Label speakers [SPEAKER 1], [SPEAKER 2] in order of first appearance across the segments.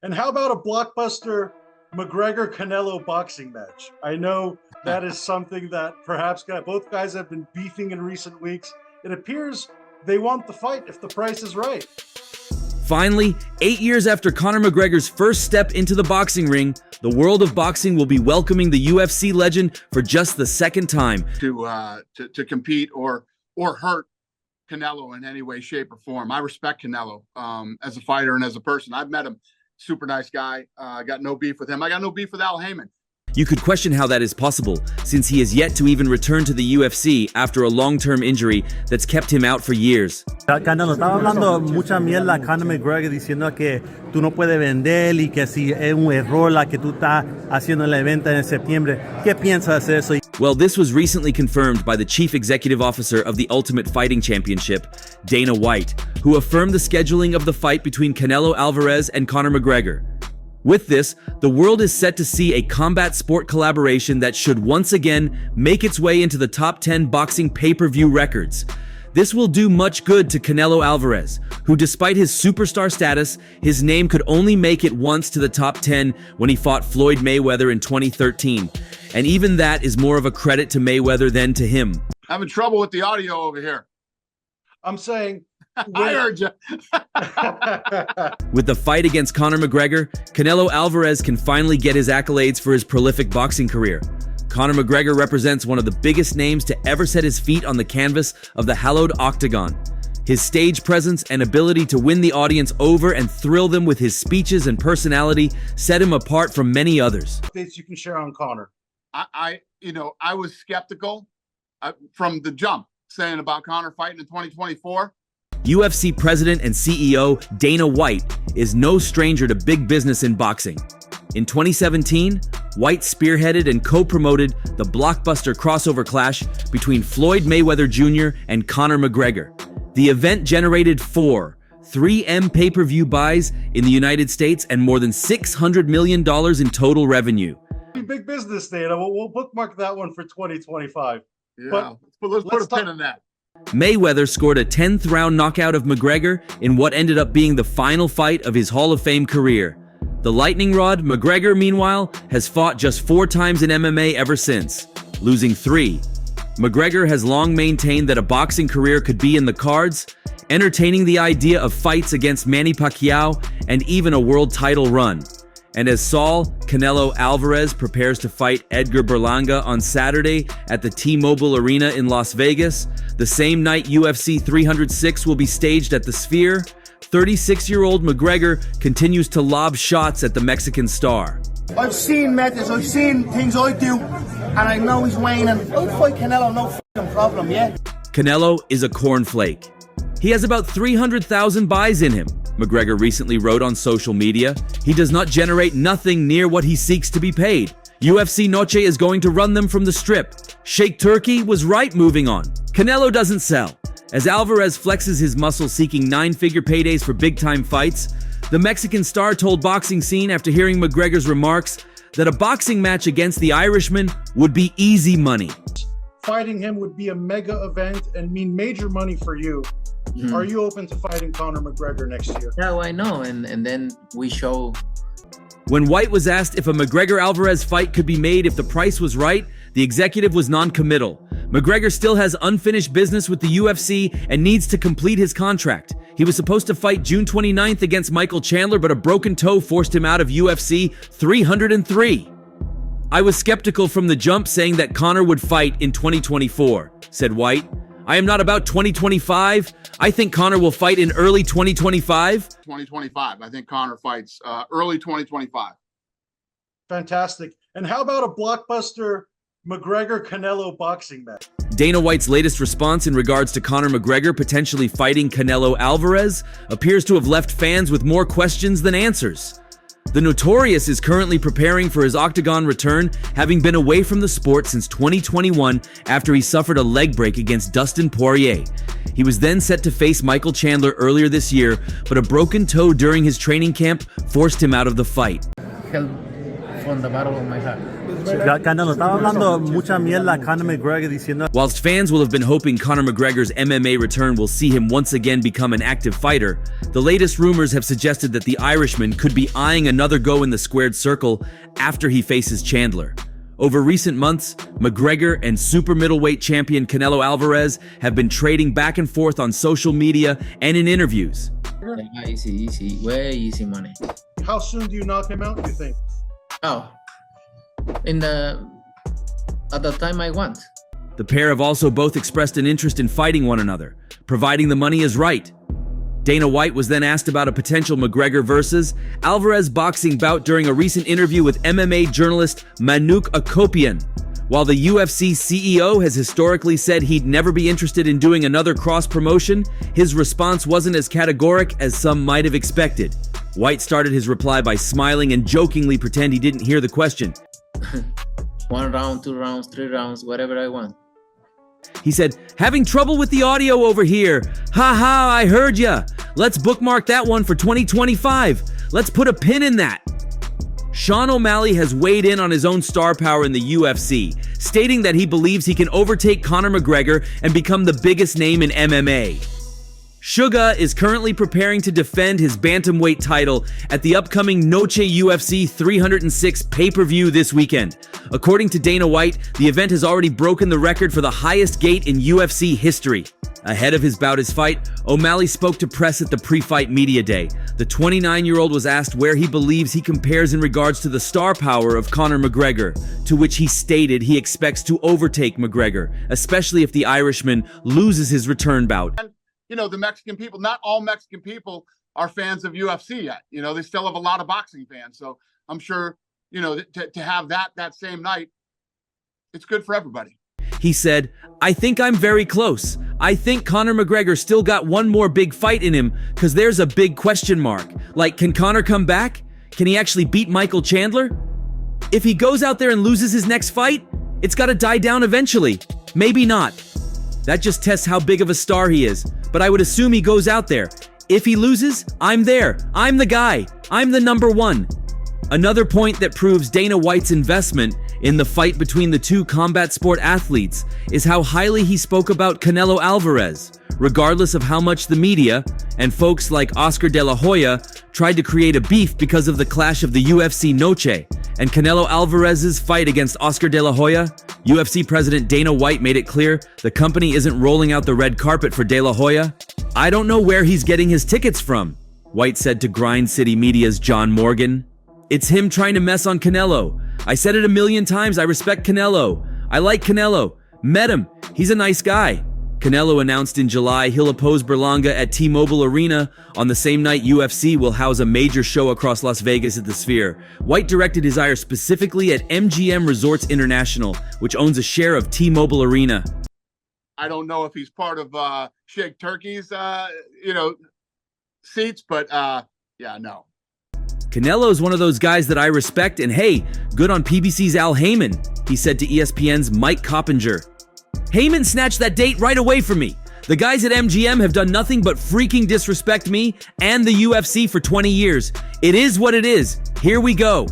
[SPEAKER 1] And how about a blockbuster McGregor-Canelo boxing match? I know that is something that perhaps both guys have been beefing in recent weeks. It appears they want the fight if the price is right.
[SPEAKER 2] Finally, 8 years after Conor McGregor's first step into the boxing ring, the world of boxing will be welcoming the UFC legend for just the second time
[SPEAKER 3] to compete or hurt Canelo in any way, shape, or form. I respect Canelo as a fighter and as a person. I've met him. Super nice guy. I got no beef with him. I got no beef with Al Heyman.
[SPEAKER 2] You could question how that is possible, since he has yet to even return to the UFC after a long-term injury that's kept him out for years.
[SPEAKER 4] Canelo, estaba hablando mucha mierda a Conor McGregor diciendo que tú no puedes vender y que si es un error la que tú estás haciendo la venta en septiembre. ¿Qué piensas de eso?
[SPEAKER 2] Well, this was recently confirmed by the chief executive officer of the Ultimate Fighting Championship, Dana White, who affirmed the scheduling of the fight between Canelo Alvarez and Conor McGregor. With this, the world is set to see a combat sport collaboration that should once again make its way into the top 10 boxing pay-per-view records. This will do much good to Canelo Alvarez, who despite his superstar status, his name could only make it once to the top 10 when he fought Floyd Mayweather in 2013. And even that is more of a credit to Mayweather than to him.
[SPEAKER 3] Having trouble with the audio over here.
[SPEAKER 1] I'm saying...
[SPEAKER 3] I heard you.
[SPEAKER 2] With the fight against Conor McGregor, Canelo Alvarez can finally get his accolades for his prolific boxing career. Conor McGregor represents one of the biggest names to ever set his feet on the canvas of the hallowed octagon. His stage presence and ability to win the audience over and thrill them with his speeches and personality set him apart from many others.
[SPEAKER 1] Updates you can share on Conor.
[SPEAKER 3] I was skeptical from the jump, saying about Conor fighting in 2024.
[SPEAKER 2] UFC president and CEO Dana White is no stranger to big business in boxing. In 2017, White spearheaded and co-promoted the blockbuster crossover clash between Floyd Mayweather Jr. and Conor McGregor. The event generated 3M pay-per-view buys in the United States and more than $600 million in total revenue.
[SPEAKER 1] Big business, Dana. We'll bookmark that one for 2025.
[SPEAKER 3] Yeah, but let's put a pin in that.
[SPEAKER 2] Mayweather scored a 10th round knockout of McGregor in what ended up being the final fight of his Hall of Fame career. The lightning rod, McGregor, meanwhile, has fought just 4 times in MMA ever since, losing 3. McGregor has long maintained that a boxing career could be in the cards, entertaining the idea of fights against Manny Pacquiao and even a world title run. And as Saul Canelo Alvarez prepares to fight Edgar Berlanga on Saturday at the T-Mobile Arena in Las Vegas, the same night UFC 306 will be staged at the Sphere, 36-year-old McGregor continues to lob shots at the Mexican star.
[SPEAKER 5] I've seen methods, I've seen things I do, and I know he's waning. I'll fight Canelo, no f***ing problem, yeah?
[SPEAKER 2] Canelo is a cornflake. He has about 300,000 buys in him, McGregor recently wrote on social media. He does not generate nothing near what he seeks to be paid. UFC Noche is going to run them from the strip. Sheikh Turkey was right moving on. Canelo doesn't sell. As Alvarez flexes his muscle seeking 9-figure paydays for big-time fights, the Mexican star told Boxing Scene after hearing McGregor's remarks that a boxing match against the Irishman would be easy money.
[SPEAKER 1] Fighting him would be a mega event and mean major money for you. Mm-hmm. Are you open to fighting Conor McGregor next year?
[SPEAKER 6] Yeah, why no? And then we show.
[SPEAKER 2] When White was asked if a McGregor-Alvarez fight could be made if the price was right, the executive was non-committal. McGregor still has unfinished business with the UFC and needs to complete his contract. He was supposed to fight June 29th against Michael Chandler, but a broken toe forced him out of UFC 303. I was skeptical from the jump, saying that Conor would fight in 2024, said White. I am not about 2025. I think Conor will fight in early 2025.
[SPEAKER 3] 2025. I think Conor fights early 2025.
[SPEAKER 1] Fantastic. And how about a blockbuster McGregor-Canelo boxing match?
[SPEAKER 2] Dana White's latest response in regards to Conor McGregor potentially fighting Canelo Alvarez appears to have left fans with more questions than answers. The Notorious is currently preparing for his Octagon return, having been away from the sport since 2021 after he suffered a leg break against Dustin Poirier. He was then set to face Michael Chandler earlier this year, but a broken toe during his training camp forced him out of the fight.
[SPEAKER 6] from the bottom of my heart.
[SPEAKER 4] Canelo, estaba hablando mucha mierda a Conor McGregor diciendo.
[SPEAKER 2] Whilst fans will have been hoping Conor McGregor's MMA return will see him once again become an active fighter, the latest rumors have suggested that the Irishman could be eyeing another go in the squared circle after he faces Chandler. Over recent months, McGregor and super middleweight champion Canelo Alvarez have been trading back and forth on social media and in interviews.
[SPEAKER 6] Yeah, easy, way easy money.
[SPEAKER 1] How soon do you knock him out, you think?
[SPEAKER 6] Oh, at the time I want.
[SPEAKER 2] The pair have also both expressed an interest in fighting one another, providing the money is right. Dana White was then asked about a potential McGregor versus Alvarez boxing bout during a recent interview with MMA journalist Manuk Akopian. While the UFC CEO has historically said he'd never be interested in doing another cross-promotion, his response wasn't as categoric as some might have expected. White started his reply by smiling and jokingly pretend he didn't hear the question.
[SPEAKER 6] 1 round, 2 rounds, 3 rounds, whatever I want.
[SPEAKER 2] He said, "Having trouble with the audio over here. Ha ha, I heard ya. Let's bookmark that one for 2025. Let's put a pin in that." Sean O'Malley has weighed in on his own star power in the UFC, stating that he believes he can overtake Conor McGregor and become the biggest name in MMA. Suga is currently preparing to defend his bantamweight title at the upcoming Noche UFC 306 pay-per-view this weekend. According to Dana White, the event has already broken the record for the highest gate in UFC history. Ahead of his bout fight, O'Malley spoke to press at the pre-fight media day. The 29-year-old was asked where he believes he compares in regards to the star power of Conor McGregor, to which he stated he expects to overtake McGregor, especially if the Irishman loses his return bout.
[SPEAKER 3] You know, the Mexican people, not all Mexican people are fans of UFC yet. You know, they still have a lot of boxing fans. So I'm sure, you know, to have that same night, it's good for everybody.
[SPEAKER 2] He said, "I think I'm very close. I think Conor McGregor still got one more big fight in him because there's a big question mark. Like, can Conor come back? Can he actually beat Michael Chandler? If he goes out there and loses his next fight, it's got to die down eventually. Maybe not. That just tests how big of a star he is. But I would assume he goes out there. If he loses, I'm there. I'm the guy. I'm the number one." Another point that proves Dana White's investment in the fight between the two combat sport athletes is how highly he spoke about Canelo Alvarez, regardless of how much the media and folks like Oscar De La Hoya tried to create a beef because of the clash of the UFC Noche and Canelo Alvarez's fight against Oscar De La Hoya. UFC President Dana White made it clear the company isn't rolling out the red carpet for De La Hoya. "I don't know where he's getting his tickets from," White said to Grind City Media's John Morgan. "It's him trying to mess on Canelo. I said it a million times, I respect Canelo. I like Canelo. Met him. He's a nice guy." Canelo announced in July he'll oppose Berlanga at T-Mobile Arena on the same night UFC will house a major show across Las Vegas at the Sphere. White directed his ire specifically at MGM Resorts International, which owns a share of T-Mobile Arena.
[SPEAKER 3] I don't know if he's part of Sheikh Turkey's, seats, but yeah, no.
[SPEAKER 2] Canelo is one of those guys that I respect, and hey, good on PBC's Al Heyman, he said to ESPN's Mike Coppinger. "Heyman snatched that date right away from me. The guys at MGM have done nothing but freaking disrespect me and the UFC for 20 years. It is what it is. Here we go."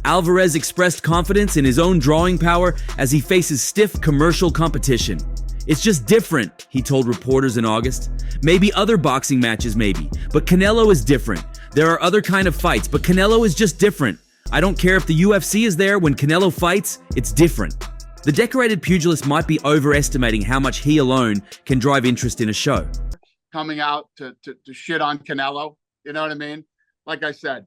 [SPEAKER 2] Alvarez expressed confidence in his own drawing power as he faces stiff commercial competition. "It's just different," he told reporters in August. "Maybe other boxing matches maybe, but Canelo is different. There are other kind of fights, but Canelo is just different. I don't care if the UFC is there when Canelo fights, it's different." The decorated pugilist might be overestimating how much he alone can drive interest in a show.
[SPEAKER 3] Coming out to shit on Canelo, you know what I mean? Like I said,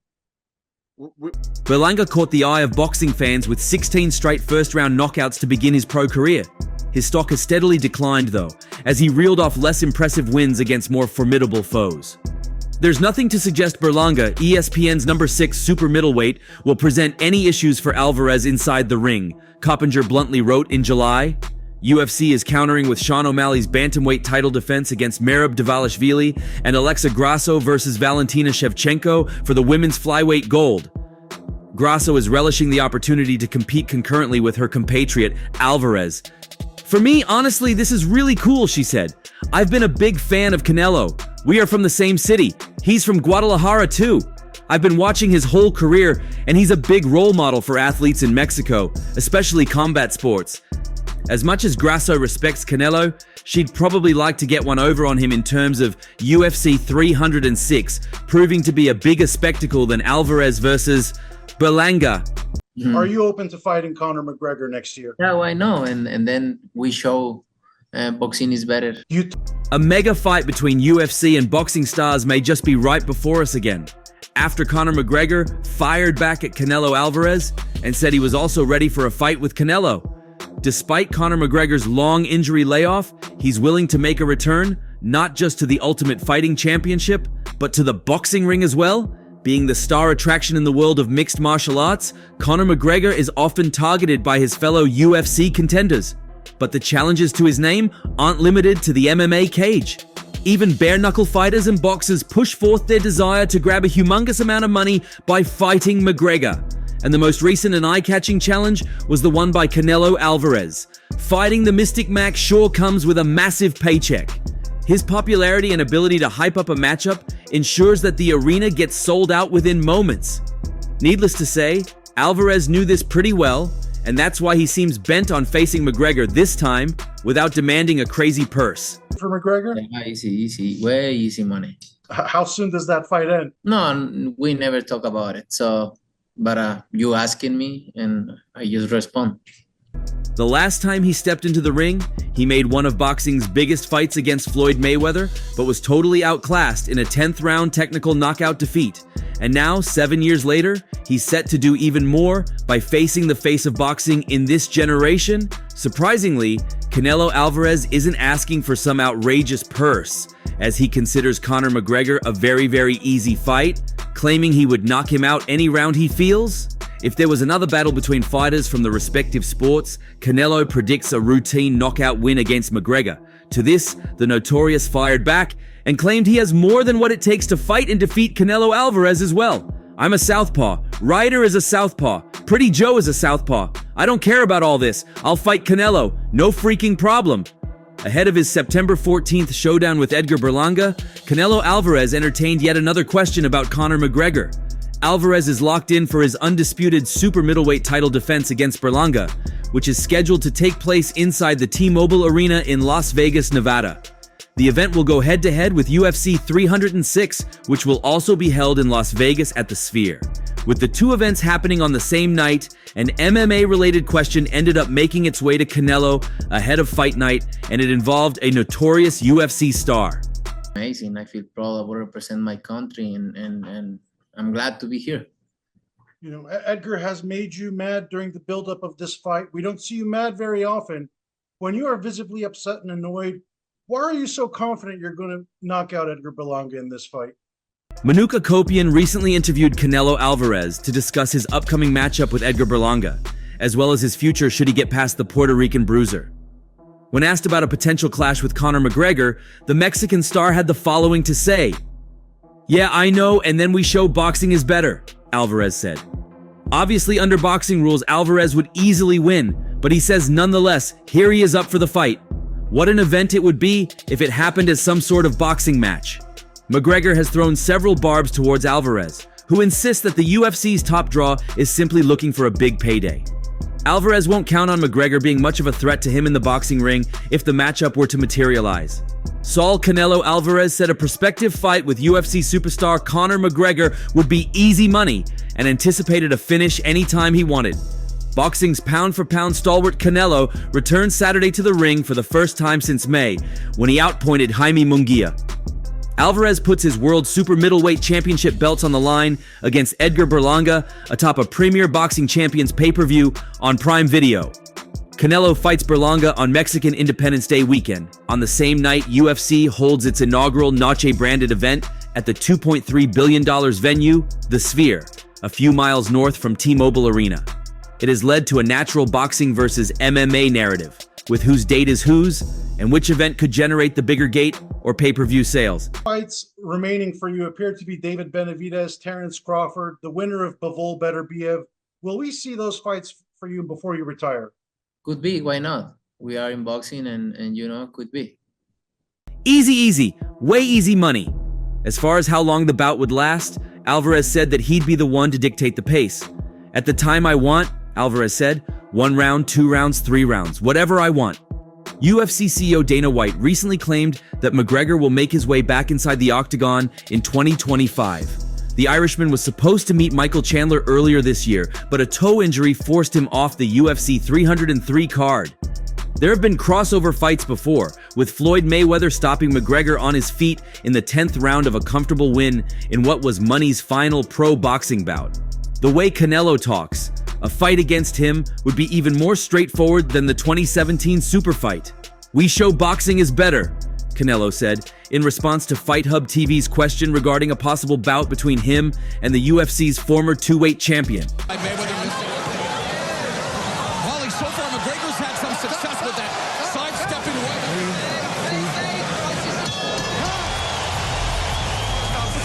[SPEAKER 2] Berlanga caught the eye of boxing fans with 16 straight first-round knockouts to begin his pro career. His stock has steadily declined, though, as he reeled off less impressive wins against more formidable foes. There's nothing to suggest Berlanga, ESPN's number 6 super middleweight, will present any issues for Alvarez inside the ring, Coppinger bluntly wrote in July. UFC is countering with Sean O'Malley's bantamweight title defense against Merab Dvalishvili and Alexa Grasso versus Valentina Shevchenko for the women's flyweight gold. Grasso is relishing the opportunity to compete concurrently with her compatriot, Alvarez. "For me, honestly, this is really cool," she said. "I've been a big fan of Canelo. We are from the same city. He's from Guadalajara too. I've been watching his whole career, and he's a big role model for athletes in Mexico, especially combat sports. As much as Grasso respects Canelo, she'd probably like to get one over on him in terms of UFC 306, proving to be a bigger spectacle than Alvarez versus Berlanga.
[SPEAKER 1] Are you open to fighting Conor McGregor next year?
[SPEAKER 6] Yeah, why no? And then we show boxing is better.
[SPEAKER 2] A mega fight between UFC and boxing stars may just be right before us again. After Conor McGregor fired back at Canelo Alvarez and said he was also ready for a fight with Canelo. Despite Conor McGregor's long injury layoff, he's willing to make a return, not just to the Ultimate Fighting Championship, but to the boxing ring as well. Being the star attraction in the world of mixed martial arts, Conor McGregor is often targeted by his fellow UFC contenders. But the challenges to his name aren't limited to the MMA cage. Even bare-knuckle fighters and boxers push forth their desire to grab a humongous amount of money by fighting McGregor. And the most recent and eye-catching challenge was the one by Canelo Alvarez. Fighting the Mystic Mac sure comes with a massive paycheck. His popularity and ability to hype up a matchup ensures that the arena gets sold out within moments. Needless to say, Alvarez knew this pretty well, and that's why he seems bent on facing McGregor this time without demanding a crazy purse.
[SPEAKER 1] For McGregor?
[SPEAKER 6] Yeah, easy, way easy money.
[SPEAKER 1] How soon does that fight end?
[SPEAKER 6] No, we never talk about it. So, but you asking me, and I just respond.
[SPEAKER 2] The last time he stepped into the ring, he made one of boxing's biggest fights against Floyd Mayweather, but was totally outclassed in a 10th round technical knockout defeat. And now, 7 years later, he's set to do even more by facing the face of boxing in this generation. Surprisingly, Canelo Alvarez isn't asking for some outrageous purse, as he considers Conor McGregor a very, very easy fight, claiming he would knock him out any round he feels. If there was another battle between fighters from the respective sports, Canelo predicts a routine knockout win against McGregor. To this, the Notorious fired back and claimed he has more than what it takes to fight and defeat Canelo Alvarez as well. I'm a southpaw. Ryder is a southpaw. Pretty Joe is a southpaw. I don't care about all this. I'll fight Canelo. No freaking problem. Ahead of his September 14th showdown with Edgar Berlanga, Canelo Alvarez entertained yet another question about Conor McGregor. Alvarez is locked in for his undisputed super middleweight title defense against Berlanga, which is scheduled to take place inside the T-Mobile Arena in Las Vegas, Nevada. The event will go head-to-head with UFC 306, which will also be held in Las Vegas at the Sphere. With the two events happening on the same night, an MMA-related question ended up making its way to Canelo ahead of Fight Night, and it involved a notorious UFC star.
[SPEAKER 6] Amazing. I feel proud to represent my country, and I'm glad to be here.
[SPEAKER 1] You know, Edgar has made you mad during the buildup of this fight. We don't see you mad very often. When you are visibly upset and annoyed, why are you so confident you're going to knock out Edgar Berlanga in this fight?
[SPEAKER 2] Manuka Kopian recently interviewed Canelo Alvarez to discuss his upcoming matchup with Edgar Berlanga, as well as his future should he get past the Puerto Rican bruiser. When asked about a potential clash with Conor McGregor, the Mexican star had the following to say. "Yeah, I know, and then we show boxing is better," Alvarez said. Obviously, under boxing rules, Alvarez would easily win, but he says nonetheless, here he is up for the fight. What an event it would be if it happened as some sort of boxing match. McGregor has thrown several barbs towards Alvarez, who insists that the UFC's top draw is simply looking for a big payday. Alvarez won't count on McGregor being much of a threat to him in the boxing ring if the matchup were to materialize. Saul Canelo Alvarez said a prospective fight with UFC superstar Conor McGregor would be easy money and anticipated a finish anytime he wanted. Boxing's pound-for-pound stalwart Canelo returned Saturday to the ring for the first time since May, when he outpointed Jaime Munguia. Alvarez puts his World Super Middleweight Championship belts on the line against Edgar Berlanga atop a Premier Boxing Champions pay-per-view on Prime Video. Canelo fights Berlanga on Mexican Independence Day weekend. On the same night, UFC holds its inaugural Noche-branded event at the $2.3 billion venue, The Sphere, a few miles north from T-Mobile Arena. It has led to a natural boxing versus MMA narrative, with whose date is whose, and which event could generate the bigger gate or pay-per-view sales.
[SPEAKER 1] Fights remaining for you appear to be David Benavidez, Terence Crawford, the winner of Bivol Beterbiev. Will we see those fights for you before you retire?
[SPEAKER 6] Could be, why not? We are in boxing and could be.
[SPEAKER 2] Easy, way easy money. As far as how long the bout would last, Alvarez said that he'd be the one to dictate the pace. "At the time I want," Alvarez said, "1 round, 2 rounds, 3 rounds, whatever I want." UFC CEO Dana White recently claimed that McGregor will make his way back inside the octagon in 2025. The Irishman was supposed to meet Michael Chandler earlier this year, but a toe injury forced him off the UFC 303 card. There have been crossover fights before, with Floyd Mayweather stopping McGregor on his feet in the 10th round of a comfortable win in what was Money's final pro boxing bout. The way Canelo talks, a fight against him would be even more straightforward than the 2017 super fight. "We show boxing is better," Canelo said, in response to Fight Hub TV's question regarding a possible bout between him and the UFC's former two-weight champion.
[SPEAKER 7] Holly, so far McGregor's had some success with that sidestepping away.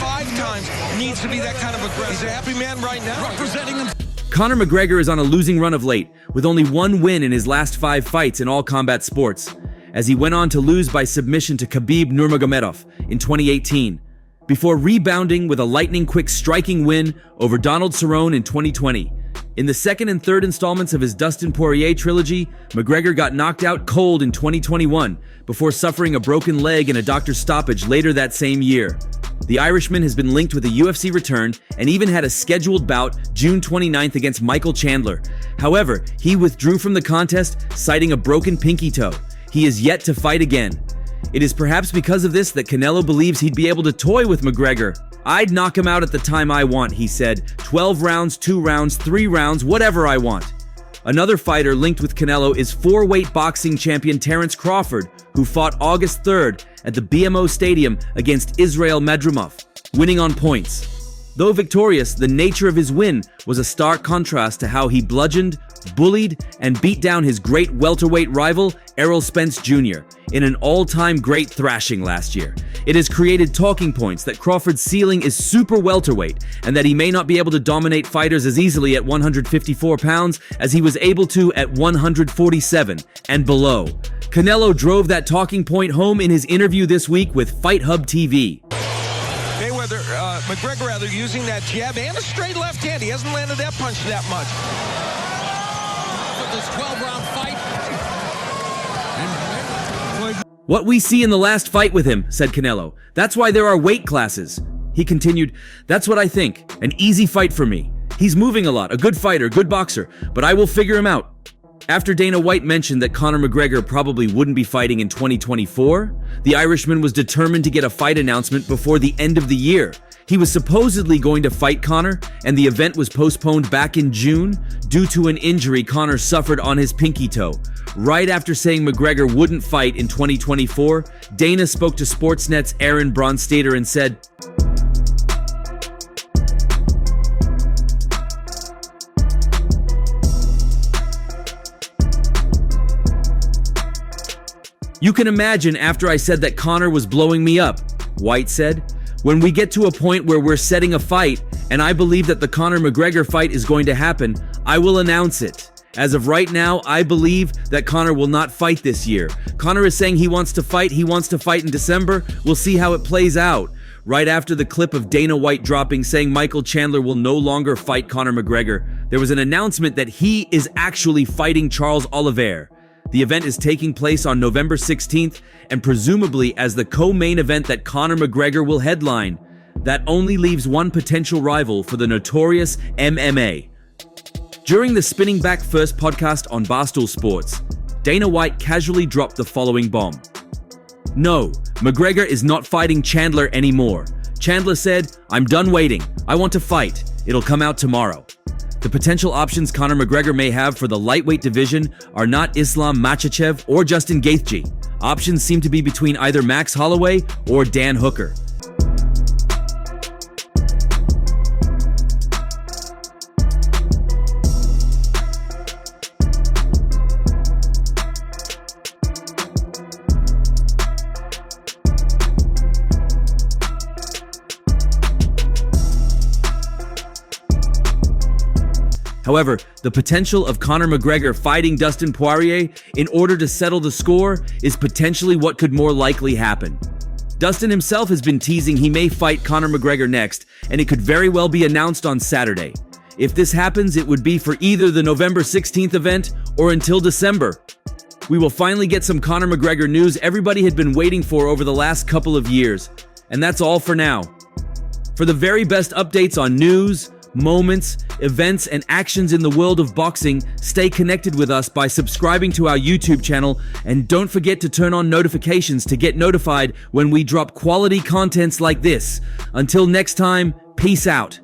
[SPEAKER 7] 5 times needs to be that kind of aggressive. He's a happy man right now. Representing him.
[SPEAKER 2] Conor McGregor is on a losing run of late, with only 1 win in his last 5 fights in all combat sports, as he went on to lose by submission to Khabib Nurmagomedov in 2018, before rebounding with a lightning-quick striking win over Donald Cerrone in 2020. In the second and third installments of his Dustin Poirier trilogy, McGregor got knocked out cold in 2021, before suffering a broken leg in a doctor's stoppage later that same year. The Irishman has been linked with a UFC return and even had a scheduled bout June 29th against Michael Chandler. However, he withdrew from the contest, citing a broken pinky toe. He is yet to fight again. It is perhaps because of this that Canelo believes he'd be able to toy with McGregor. "I'd knock him out at the time I want," he said. 12 rounds, 2 rounds, 3 rounds, whatever I want. Another fighter linked with Canelo is 4-weight boxing champion Terence Crawford, who fought August 3rd at the BMO Stadium against Israel Madrimov, winning on points. Though victorious, the nature of his win was a stark contrast to how he bludgeoned, bullied, and beat down his great welterweight rival, Errol Spence Jr., in an all-time great thrashing last year. It has created talking points that Crawford's ceiling is super welterweight, and that he may not be able to dominate fighters as easily at 154 pounds as he was able to at 147 and below. Canelo drove that talking point home in his interview this week with Fight Hub TV.
[SPEAKER 7] McGregor rather using that jab and a straight left hand. He hasn't landed that punch that much. This 12-round fight.
[SPEAKER 2] "What we see in the last fight with him," said Canelo. "That's why there are weight classes." He continued, "That's what I think. An easy fight for me. He's moving a lot, a good fighter, good boxer, but I will figure him out." After Dana White mentioned that Conor McGregor probably wouldn't be fighting in 2024, the Irishman was determined to get a fight announcement before the end of the year. He was supposedly going to fight Conor, and the event was postponed back in June due to an injury Conor suffered on his pinky toe. Right after saying McGregor wouldn't fight in 2024, Dana spoke to Sportsnet's Aaron Bronstater and said, "You can imagine after I said that Conor was blowing me up," White said. "When we get to a point where we're setting a fight, and I believe that the Conor McGregor fight is going to happen, I will announce it. As of right now, I believe that Conor will not fight this year. Conor is saying he wants to fight in December. We'll see how it plays out." Right after the clip of Dana White dropping saying Michael Chandler will no longer fight Conor McGregor, there was an announcement that he is actually fighting Charles Oliveira. The event is taking place on November 16th, and presumably as the co-main event that Conor McGregor will headline. That only leaves one potential rival for the notorious MMA. During the Spinning Back First podcast on Barstool Sports, Dana White casually dropped the following bomb. "No, McGregor is not fighting Chandler anymore. Chandler said, 'I'm done waiting. I want to fight. It'll come out tomorrow.'" The potential options Conor McGregor may have for the lightweight division are not Islam Makhachev or Justin Gaethje. Options seem to be between either Max Holloway or Dan Hooker. However, the potential of Conor McGregor fighting Dustin Poirier in order to settle the score is potentially what could more likely happen. Dustin himself has been teasing he may fight Conor McGregor next, and it could very well be announced on Saturday. If this happens, it would be for either the November 16th event or until December. We will finally get some Conor McGregor news everybody had been waiting for over the last couple of years. And that's all for now. For the very best updates on news, moments, events, and actions in the world of boxing, stay connected with us by subscribing to our YouTube channel, and don't forget to turn on notifications to get notified when we drop quality contents like this. Until next time, peace out.